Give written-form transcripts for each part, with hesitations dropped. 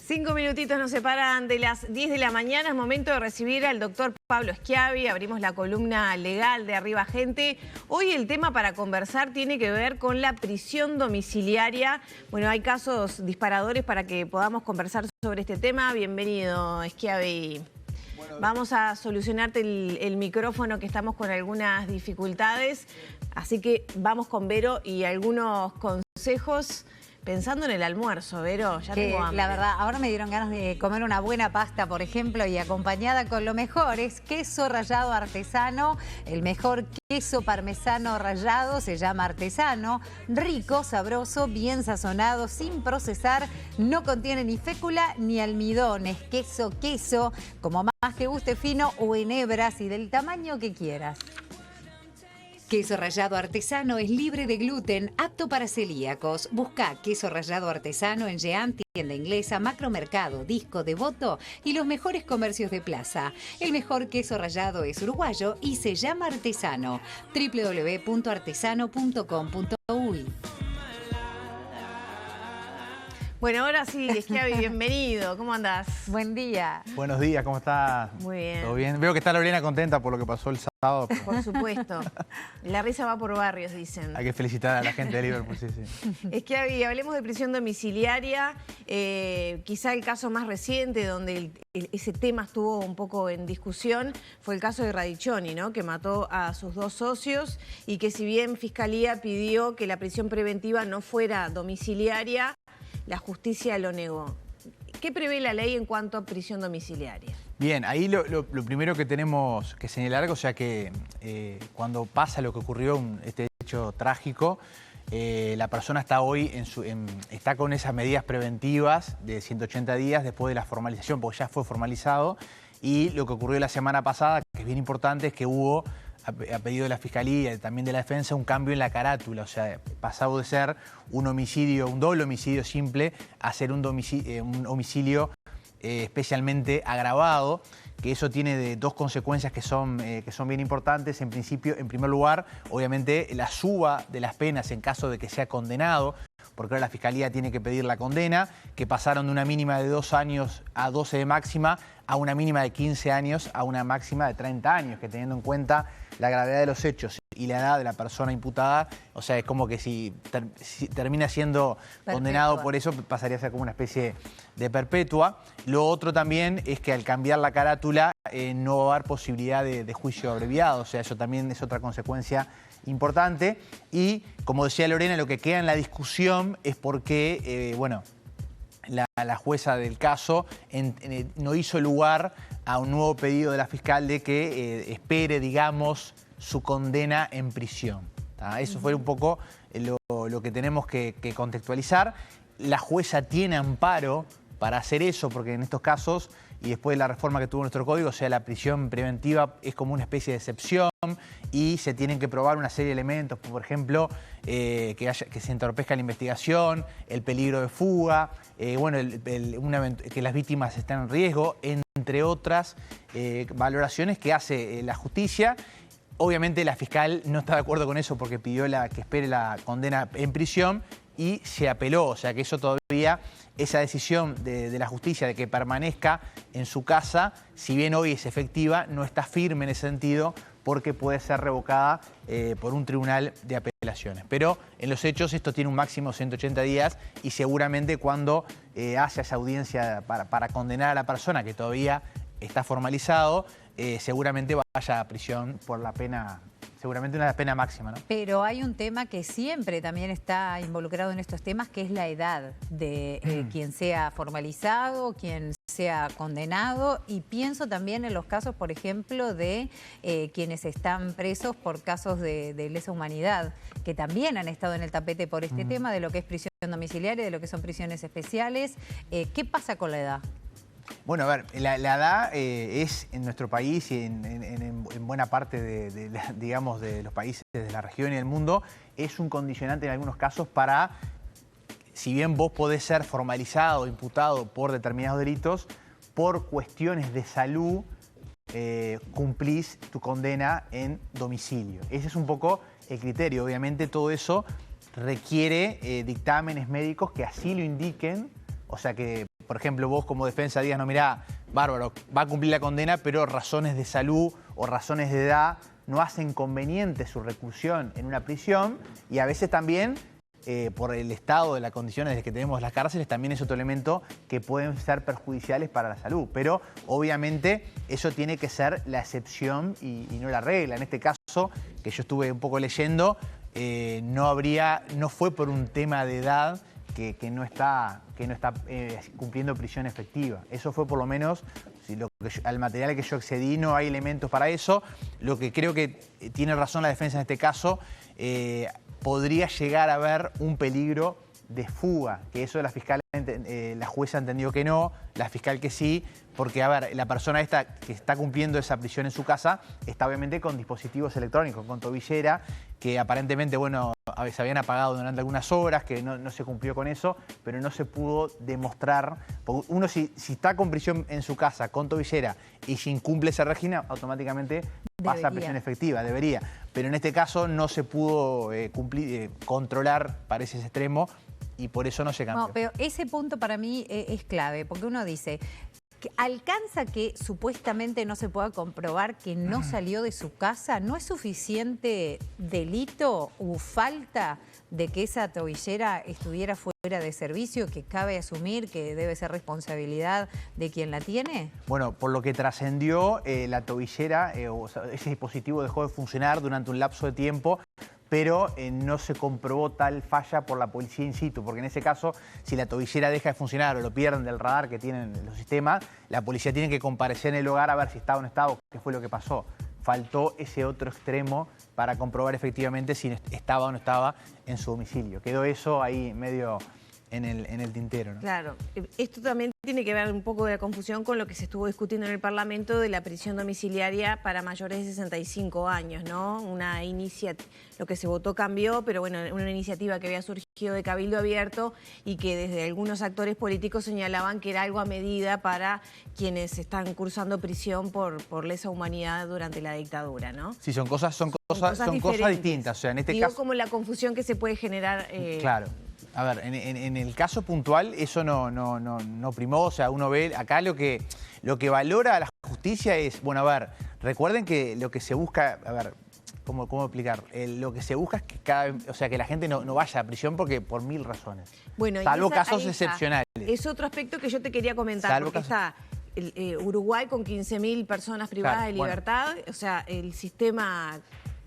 5 minutitos nos separan de las 10 de la mañana. Es momento de recibir al doctor Pablo Schiavi. Abrimos la columna legal de Arriba Gente. Hoy el tema para conversar tiene que ver con la prisión domiciliaria. Bueno, hay casos disparadores para que podamos conversar sobre este tema. Bienvenido, Schiavi. Vamos a solucionarte el micrófono, que estamos con algunas dificultades. Así que vamos con Vero y algunos consejos. Pensando en el almuerzo, Vero, ya tengo hambre. La verdad, ahora me dieron ganas de comer una buena pasta, por ejemplo, y acompañada con lo mejor es queso rallado artesano. El mejor queso parmesano rallado se llama artesano. Rico, sabroso, bien sazonado, sin procesar. No contiene ni fécula ni almidón. Es queso, como más te guste, fino o en hebras y del tamaño que quieras. Queso rallado artesano es libre de gluten, apto para celíacos. Busca queso rallado artesano en Jean, tienda inglesa, Macromercado, Disco, Devoto y los mejores comercios de plaza. El mejor queso rallado es uruguayo y se llama artesano. www.artesano.com.uy. Bueno, ahora sí, Schiavi, bienvenido. ¿Cómo andás? Buen día. Buenos días, ¿cómo estás? Muy bien. ¿Todo bien? Veo que está Lorena contenta por lo que pasó el sábado. Por supuesto. La risa va por barrios, dicen. Hay que felicitar a la gente de Liverpool, sí. Schiavi, hablemos de prisión domiciliaria. Quizá el caso más reciente donde ese tema estuvo un poco en discusión fue el caso de Radiccioni, ¿no? Que mató a sus dos socios y que si bien Fiscalía pidió que la prisión preventiva no fuera domiciliaria, la justicia lo negó. ¿Qué prevé la ley en cuanto a prisión domiciliaria? Bien, ahí lo primero que tenemos que señalar, o sea que cuando pasa lo que ocurrió, este hecho trágico, la persona está hoy está con esas medidas preventivas de 180 días después de la formalización, porque ya fue formalizado. Y lo que ocurrió la semana pasada, que es bien importante, es que hubo, a pedido de la Fiscalía y también de la Defensa, un cambio en la carátula. O sea, pasado de ser un doble homicidio simple a ser un homicidio especialmente agravado, que eso tiene dos consecuencias que son bien importantes. En principio, en primer lugar, obviamente la suba de las penas en caso de que sea condenado, porque ahora la Fiscalía tiene que pedir la condena, que pasaron de una mínima de 2 años a 12 de máxima, a una mínima de 15 años, a una máxima de 30 años, que teniendo en cuenta la gravedad de los hechos y la edad de la persona imputada, o sea, es como que si termina siendo condenado por eso, pasaría a ser como una especie de perpetua. Lo otro también es que al cambiar la carátula no va a haber posibilidad de juicio abreviado, o sea, eso también es otra consecuencia importante. Y, como decía Lorena, lo que queda en la discusión es por qué, la jueza del caso no hizo lugar a un nuevo pedido de la fiscal de que espere, digamos, su condena en prisión. Eso fue un poco lo que tenemos que contextualizar. La jueza tiene amparo para hacer eso, porque en estos casos, y después de la reforma que tuvo nuestro código, o sea, la prisión preventiva es como una especie de excepción y se tienen que probar una serie de elementos, por ejemplo, que se entorpezca la investigación, el peligro de fuga, que las vítimas estén en riesgo, entre otras valoraciones que hace la justicia. Obviamente la fiscal no está de acuerdo con eso porque pidió que espere la condena en prisión y se apeló, o sea que eso todavía, esa decisión de la justicia de que permanezca en su casa, si bien hoy es efectiva, no está firme en ese sentido porque puede ser revocada por un tribunal de apelaciones. Pero en los hechos esto tiene un máximo de 180 días y seguramente cuando haya esa audiencia para condenar a la persona, que todavía está formalizado, seguramente vaya a prisión por la pena, seguramente una pena máxima, ¿no? Pero hay un tema que siempre también está involucrado en estos temas, que es la edad de quien sea formalizado, quien sea condenado, y pienso también en los casos, por ejemplo, de quienes están presos por casos de lesa humanidad, que también han estado en el tapete por este tema de lo que es prisión domiciliaria, de lo que son prisiones especiales. ¿Qué pasa con la edad? Bueno, a ver, la edad es en nuestro país y en buena parte de los países de la región y del mundo, es un condicionante en algunos casos para, si bien vos podés ser formalizado o imputado por determinados delitos, por cuestiones de salud cumplís tu condena en domicilio. Ese es un poco el criterio. Obviamente todo eso requiere dictámenes médicos que así lo indiquen, o sea que por ejemplo, vos como defensa digas, no, mirá, bárbaro, va a cumplir la condena, pero razones de salud o razones de edad no hacen conveniente su reclusión en una prisión, y a veces también, por el estado de las condiciones que tenemos las cárceles, también es otro elemento que pueden ser perjudiciales para la salud. Pero obviamente eso tiene que ser la excepción y no la regla. En este caso, que yo estuve un poco leyendo, no fue por un tema de edad que no está cumpliendo prisión efectiva. Eso fue por lo menos, al material que yo accedí, no hay elementos para eso. Lo que creo que tiene razón la defensa en este caso, podría llegar a haber un peligro de fuga, que eso la fiscal, la jueza entendió que no, la fiscal que sí, porque, a ver, la persona esta que está cumpliendo esa prisión en su casa está obviamente con dispositivos electrónicos, con tobillera, que aparentemente, bueno, se habían apagado durante algunas horas, que no se cumplió con eso, pero no se pudo demostrar. Porque uno si está con prisión en su casa, con tobillera, y si incumple ese régimen, automáticamente pasa a prisión efectiva, debería. Pero en este caso no se pudo controlar para ese extremo, y por eso no se cambió. No, pero ese punto para mí es clave, porque uno dice, que alcanza que supuestamente no se pueda comprobar que no salió de su casa, ¿no es suficiente delito o falta de que esa tobillera estuviera fuera de servicio, que cabe asumir que debe ser responsabilidad de quien la tiene? Bueno, por lo que trascendió, la tobillera, ese dispositivo dejó de funcionar durante un lapso de tiempo, pero no se comprobó tal falla por la policía in situ, porque en ese caso, si la tobillera deja de funcionar o lo pierden del radar que tienen los sistemas, la policía tiene que comparecer en el hogar a ver si estaba o no estaba, qué fue lo que pasó. Faltó ese otro extremo para comprobar efectivamente si estaba o no estaba en su domicilio. Quedó eso ahí medio en el tintero, ¿no? Claro, esto también tiene que ver un poco de la confusión con lo que se estuvo discutiendo en el Parlamento de la prisión domiciliaria para mayores de 65 años, ¿no? Lo que se votó cambió, pero bueno, una iniciativa que había surgido de Cabildo Abierto y que desde algunos actores políticos señalaban que era algo a medida para quienes están cursando prisión por lesa humanidad durante la dictadura, ¿no? Sí, son cosas distintas. O sea, en este Digo, caso, como la confusión que se puede generar. Claro. A ver, en el caso puntual eso no primó, o sea, uno ve acá lo que valora la justicia es, bueno, a ver, recuerden que lo que se busca, a ver, ¿cómo explicar? Lo que se busca es que que la gente no vaya a prisión porque por 1000 razones, bueno, salvo casos excepcionales. Es otro aspecto que yo te quería comentar, porque está Uruguay con 15.000 personas privadas de libertad, o sea, el sistema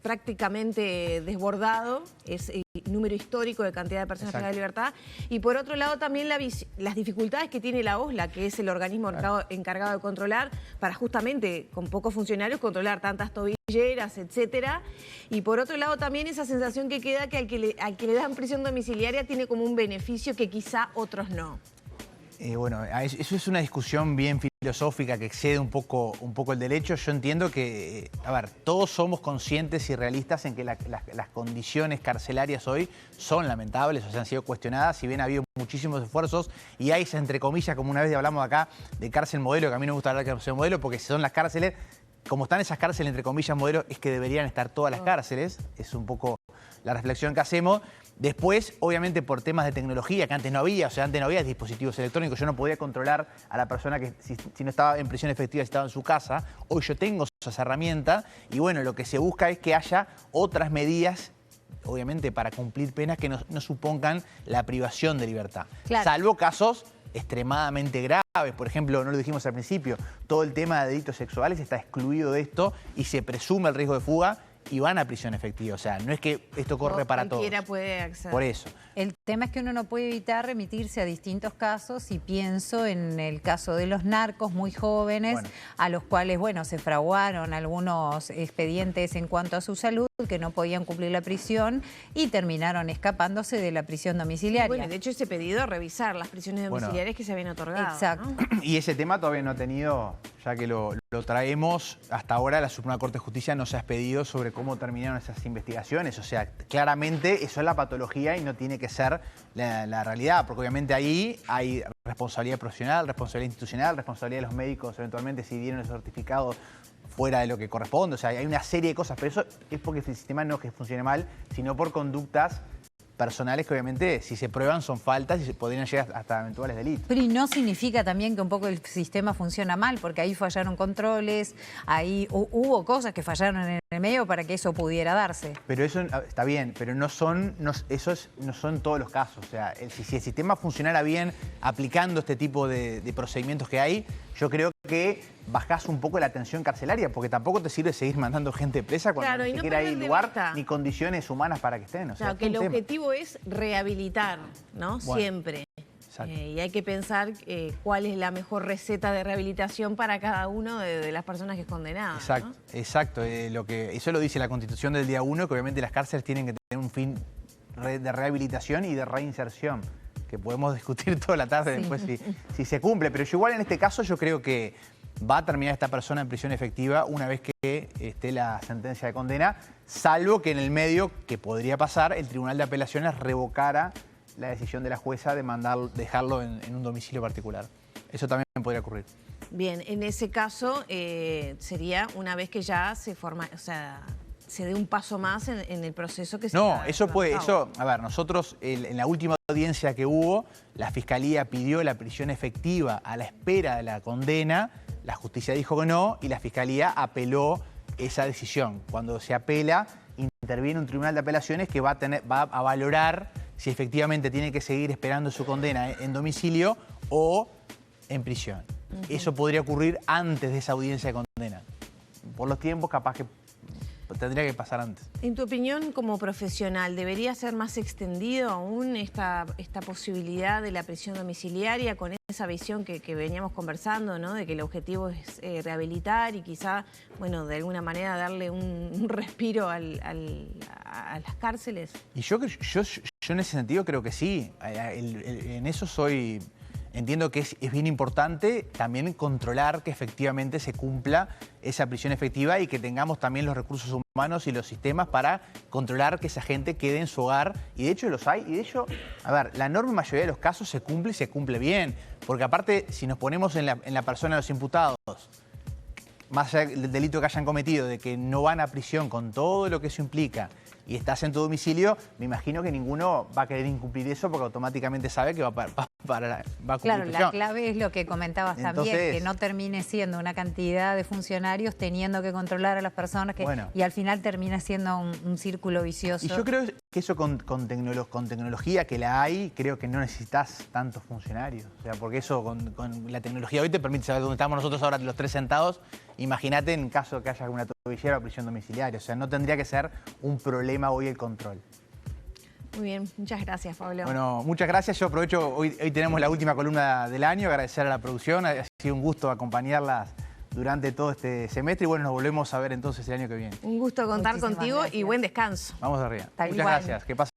prácticamente desbordado, es el número histórico de cantidad de personas privadas de libertad, y por otro lado también las dificultades que tiene la OSLA, que es el organismo encargado de controlar, para justamente con pocos funcionarios controlar tantas tobilleras, etcétera, y por otro lado también esa sensación que queda que al que le dan prisión domiciliaria tiene como un beneficio que quizá otros no. Bueno, eso es una discusión bien filosófica que excede un poco el derecho. Yo entiendo que, a ver, todos somos conscientes y realistas en que las condiciones carcelarias hoy son lamentables, o sea, han sido cuestionadas, si bien ha habido muchísimos esfuerzos, y hay, entre comillas, como una vez hablamos acá, de cárcel modelo, que a mí no me gusta hablar de cárcel modelo, porque son las cárceles, como están esas cárceles, entre comillas, modelo, es que deberían estar todas las cárceles, es un poco la reflexión que hacemos. Después, obviamente, por temas de tecnología, que antes no había, o sea, antes no había dispositivos electrónicos, yo no podía controlar a la persona que si no estaba en prisión efectiva, si estaba en su casa. Hoy yo tengo esas herramientas y bueno, lo que se busca es que haya otras medidas, obviamente, para cumplir penas que no supongan la privación de libertad. Claro. Salvo casos extremadamente graves. Por ejemplo, no lo dijimos al principio, todo el tema de delitos sexuales está excluido de esto y se presume el riesgo de fuga y van a prisión efectiva. O sea, no es que esto corre para todos. Cualquiera puede acceder. Por eso. El tema es que uno no puede evitar remitirse a distintos casos y pienso en el caso de los narcos muy jóvenes, a los cuales, bueno, se fraguaron algunos expedientes en cuanto a su salud, que no podían cumplir la prisión y terminaron escapándose de la prisión domiciliaria. Bueno, de hecho ese pedido a revisar las prisiones domiciliarias que se habían otorgado. Exacto. ¿No? Y ese tema todavía no ha tenido, ya que lo traemos, hasta ahora la Suprema Corte de Justicia no se ha expedido sobre cómo terminaron esas investigaciones. O sea, claramente eso es la patología y no tiene que ser la realidad, porque obviamente ahí hay responsabilidad profesional, responsabilidad institucional, responsabilidad de los médicos eventualmente si dieron el certificado fuera de lo que corresponde. O sea, hay una serie de cosas, pero eso es porque el sistema no es que funcione mal, sino por conductas personales que obviamente si se prueban son faltas y se podrían llegar hasta eventuales delitos. Pero y no significa también que un poco el sistema funciona mal, porque ahí fallaron controles, ahí hubo cosas que fallaron en el medio para que eso pudiera darse. Pero eso está bien, pero no son todos los casos. O sea, si el sistema funcionara bien aplicando este tipo de procedimientos que hay, yo creo que bajás un poco la tensión carcelaria, porque tampoco te sirve seguir mandando gente presa cuando ni siquiera hay lugar ni condiciones humanas para que estén. O sea, claro, que el objetivo es rehabilitar, ¿no? Bueno, siempre. exacto. Y hay que pensar cuál es la mejor receta de rehabilitación para cada uno de las personas que es condenada. Exacto, ¿no? exacto. Eso lo dice la Constitución del día 1, que obviamente las cárceles tienen que tener un fin de rehabilitación y de reinserción, que podemos discutir toda la tarde después si se cumple. Pero yo igual en este caso yo creo que va a terminar esta persona en prisión efectiva una vez que esté la sentencia de condena, salvo que en el medio, que podría pasar, el Tribunal de Apelaciones revocara la decisión de la jueza de dejarlo en un domicilio particular. Eso también podría ocurrir. Bien, en ese caso sería una vez que ya se forma, o sea, se dé un paso más en el proceso que se No, está eso puede, llevando a ver, nosotros en la última audiencia que hubo, la Fiscalía pidió la prisión efectiva a la espera de la condena, la justicia dijo que no y la Fiscalía apeló esa decisión. Cuando se apela, interviene un tribunal de apelaciones que va a valorar si efectivamente tiene que seguir esperando su condena en domicilio o en prisión. Eso podría ocurrir antes de esa audiencia de condena. Por los tiempos, capaz que tendría que pasar antes. En tu opinión, como profesional, ¿debería ser más extendido aún esta posibilidad de la prisión domiciliaria con esa visión que veníamos conversando, ¿no? De que el objetivo es rehabilitar y quizá, bueno, de alguna manera darle un respiro a las cárceles? Y yo en ese sentido creo que sí. En eso entiendo que es bien importante también controlar que efectivamente se cumpla esa prisión efectiva y que tengamos también los recursos humanos y los sistemas para controlar que esa gente quede en su hogar. Y de hecho los hay. Y de hecho, a ver, la enorme mayoría de los casos se cumple y se cumple bien. Porque aparte, si nos ponemos en la persona de los imputados, más allá del delito que hayan cometido, de que no van a prisión con todo lo que eso implica y estás en tu domicilio, me imagino que ninguno va a querer incumplir eso porque automáticamente sabe que va a cumplir claro, prisión. la clave es lo que comentabas también, que no termine siendo una cantidad de funcionarios teniendo que controlar a las personas y al final termina siendo un círculo vicioso. Y yo creo que eso con tecnología que la hay, creo que no necesitas tantos funcionarios. O sea, porque eso con la tecnología hoy te permite saber dónde estamos nosotros ahora los tres sentados. Imagínate en caso de que haya alguna tobillera o prisión domiciliaria. O sea, no tendría que ser un problema hoy el control. Muy bien, muchas gracias, Pablo. Bueno, muchas gracias. Yo aprovecho, hoy tenemos la última columna del año, agradecer a la producción. Ha sido un gusto acompañarlas durante todo este semestre y bueno, nos volvemos a ver entonces el año que viene. Un gusto contar contigo y buen descanso. Vamos arriba. Tal Muchas igual. gracias. Que pasen